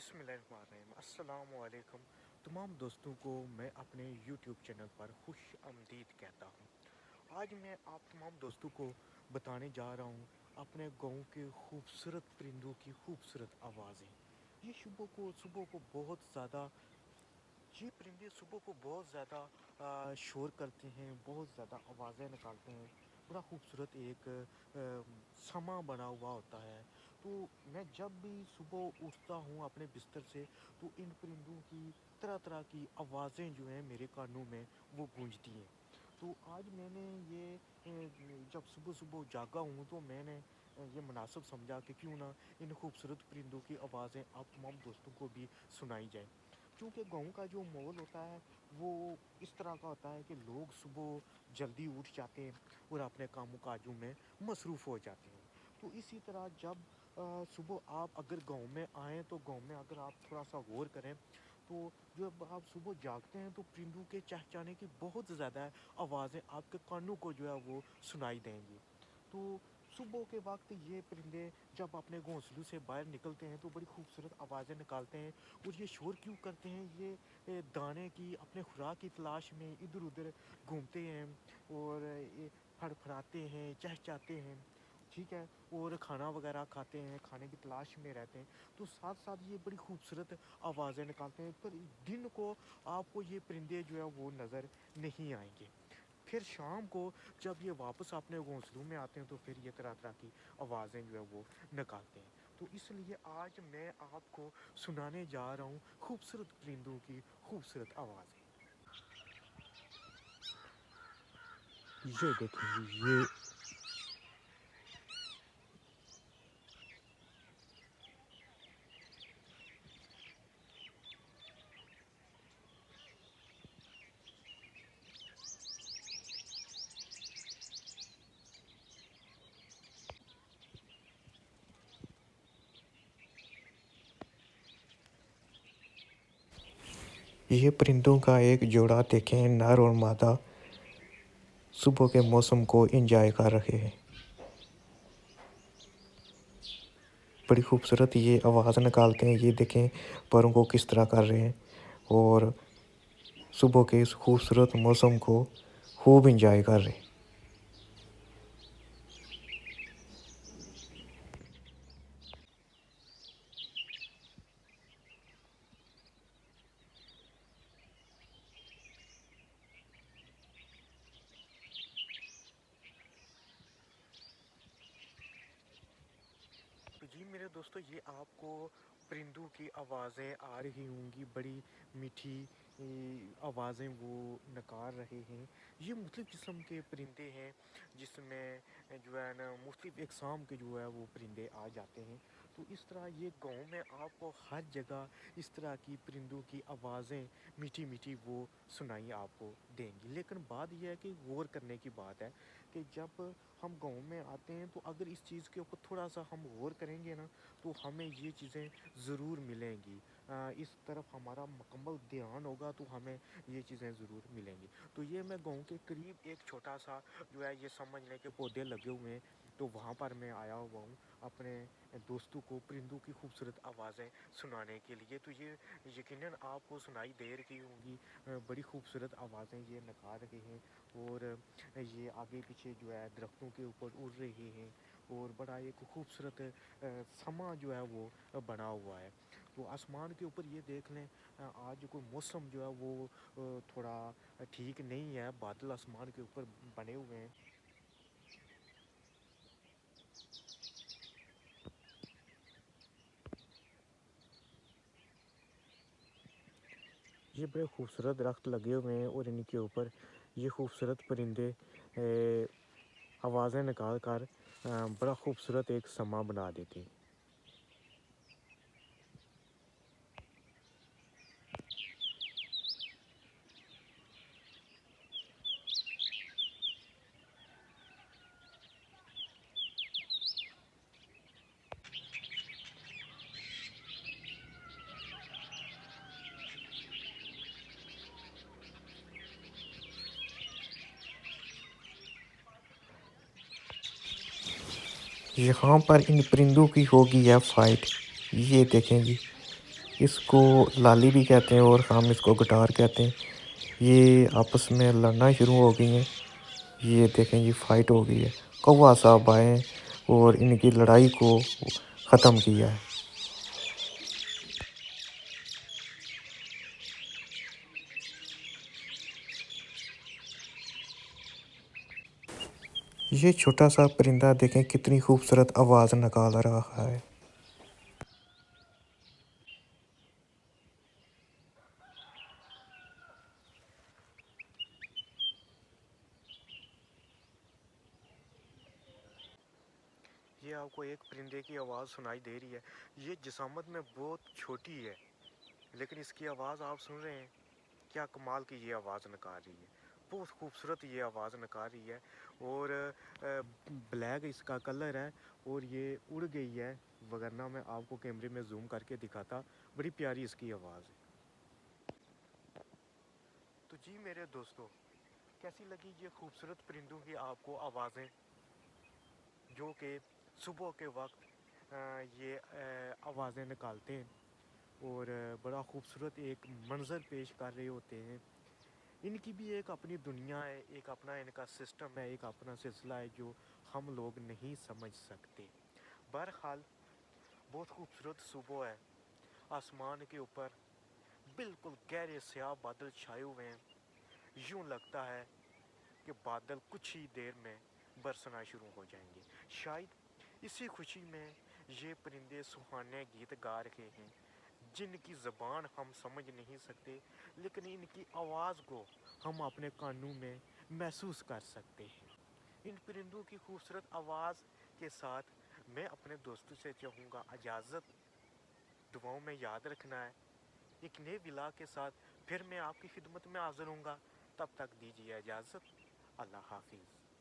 बिस्मिल्लाहिर्रहमानिर्रहीम। अस्सलाम वालेकुम तमाम दोस्तों को मैं अपने YouTube चैनल पर खुश आमदीद कहता हूँ। आज मैं आप तमाम दोस्तों को बताने जा रहा हूँ अपने गाँव के खूबसूरत परिंदों की खूबसूरत आवाज़ें। ये सुबह को बहुत ज़्यादा ये परिंदे सुबह को बहुत ज़्यादा शोर करते हैं, बहुत ज़्यादा आवाज़ें निकालते हैं। बड़ा खूबसूरत एक समा बना हुआ होता है। तो मैं जब भी सुबह उठता हूँ अपने बिस्तर से, तो इन परिंदों की तरह तरह की आवाज़ें जो हैं मेरे कानों में वो गूंजती हैं। तो आज मैंने ये जब सुबह सुबह जागा हूँ तो मैंने ये मुनासिब समझा कि क्यों ना इन खूबसूरत परिंदों की आवाज़ें आप तमाम दोस्तों को भी सुनाई जाए। क्योंकि गाँव का जो माहौल होता है वो इस तरह का होता है कि लोग सुबह जल्दी उठ जाते हैं और अपने कामों काजों में मसरूफ़ हो जाते हैं। तो इसी तरह जब सुबह आप अगर गांव में आएँ तो गांव में अगर आप थोड़ा सा गौर करें तो जब आप सुबह जागते हैं तो परिंदों के चहचहाने की बहुत ज़्यादा आवाज़ें आपके कानों को जो है वो सुनाई देंगी। तो सुबह के वक्त ये परिंदे जब अपने घोंसलों से बाहर निकलते हैं तो बड़ी खूबसूरत आवाज़ें निकालते हैं। और ये शोर क्यों करते हैं? ये दाने की अपने खुराक की तलाश में इधर उधर घूमते हैं और ये फड़फड़ाते हैं, चहचहाते हैं, ठीक है, और खाना वगैरह खाते हैं, खाने की तलाश में रहते हैं। तो साथ साथ ये बड़ी खूबसूरत आवाज़ें निकालते हैं, पर दिन को आपको ये परिंदे जो है वो नज़र नहीं आएंगे। फिर शाम को जब ये वापस अपने घोंसलों में आते हैं तो फिर ये तरह तरह की आवाज़ें जो है वो निकालते हैं। तो इसलिए आज मैं आपको सुनाने जा रहा हूँ खूबसूरत परिंदों की खूबसूरत आवाज़ें। ये देखेंगे ये परिंदों का एक जोड़ा देखें, नर और मादा सुबह के मौसम को एंजॉय कर रहे हैं। बड़ी खूबसूरत ये आवाज़ निकालते हैं। ये देखें परों को किस तरह कर रहे हैं और सुबह के इस खूबसूरत मौसम को खूब एंजॉय कर रहे हैं। तो जी मेरे दोस्तों, ये आपको परिंदों की आवाज़ें आ रही होंगी, बड़ी मीठी आवाज़ें वो नकार रहे हैं। ये मुख्तलिफ़ किस्म के परिंदे हैं जिसमें जो है ना मुख्तलिफ़ इकसाम के जो है वो परिंदे आ जाते हैं। तो इस तरह ये गांव में आपको हर जगह इस तरह की परिंदों की आवाज़ें मीठी मीठी वो सुनाई आपको देंगी। लेकिन बात यह है कि गौर करने की बात है कि जब हम गांव में आते हैं तो अगर इस चीज़ के ऊपर थोड़ा सा हम गौर करेंगे ना तो हमें ये चीज़ें ज़रूर मिलेंगी। इस तरफ हमारा मुकम्मल ध्यान होगा तो हमें ये चीज़ें ज़रूर मिलेंगी। तो ये मैं गांव के करीब एक छोटा सा जो है ये समझ लें कि पौधे लगे हुए हैं, तो वहाँ पर मैं आया हुआ हूँ अपने दोस्तों को परिंदों की खूबसूरत आवाज़ें सुनाने के लिए। तो ये यकीनन आपको सुनाई दे रही होंगी, बड़ी खूबसूरत आवाज़ें ये निकाल रहे हैं और ये आगे पीछे जो है दरख्तों के ऊपर उड़ रहे हैं और बड़ा एक खूबसूरत समा जो है वो बना हुआ है। तो आसमान के ऊपर ये देख लें, आज कोई मौसम जो है वो थोड़ा ठीक नहीं है, बादल आसमान के ऊपर बने हुए हैं। ये बड़े खूबसूरत दरख्त लगे हुए हैं और इनके ऊपर ये खूबसूरत परिंदे आवाज़ें निकाल कर बड़ा खूबसूरत एक समा बना देते हैं। यहाँ पर इन परिंदों की होगी है फाइट। ये देखें जी, اس کو لالی بھی کہتے ہیں اور ہم اس کو گٹار کہتے ہیں۔ یہ آپس میں لڑنا شروع ہو گئی ہیں۔ یہ دیکھیں یہ فائٹ ہو گئی ہے، کوا صاحب آئے ہیں اور ان کی لڑائی کو ختم کیا ہے۔ یہ چھوٹا سا پرندہ دیکھیں کتنی خوبصورت آواز نکال رہا ہے۔ یہ آپ کو ایک پرندے کی آواز سنائی دے رہی ہے۔ یہ جسامت میں بہت چھوٹی ہے، لیکن اس کی آواز آپ سن رہے ہیں، کیا کمال کی یہ آواز نکال رہی ہے، بہت خوبصورت یہ آواز نکال رہی ہے۔ اور بلیک اس کا کلر ہے اور یہ اڑ گئی ہے، وگرنہ میں آپ کو کیمرے میں زوم کر کے دکھاتا۔ بڑی پیاری اس کی آواز ہے۔ تو جی میرے دوستو، کیسی لگی یہ خوبصورت پرندوں کی آپ کو آوازیں، جو کہ صبح کے وقت یہ آوازیں نکالتے ہیں اور بڑا خوبصورت ایک منظر پیش کر رہے ہوتے ہیں۔ ان کی بھی ایک اپنی دنیا ہے، ایک اپنا ان کا سسٹم ہے، ایک اپنا سلسلہ ہے جو ہم لوگ نہیں سمجھ سکتے۔ بہرحال بہت خوبصورت صبح ہے، آسمان کے اوپر بالکل گہرے سیاہ بادل چھائے ہوئے ہیں۔ یوں لگتا ہے کہ بادل کچھ ہی دیر میں برسنا شروع ہو جائیں گے۔ شاید اسی خوشی میں یہ پرندے سہانے گیت گا رہے ہیں، جن کی زبان ہم سمجھ نہیں سکتے، لیکن ان کی آواز کو ہم اپنے کانوں میں محسوس کر سکتے ہیں۔ ان پرندوں کی خوبصورت آواز کے ساتھ میں اپنے دوستوں سے چاہوں گا اجازت، دعاؤں میں یاد رکھنا ہے۔ ایک نئے ولاگ کے ساتھ پھر میں آپ کی خدمت میں حاضر ہوں گا، تب تک دیجیے اجازت۔ اللہ حافظ۔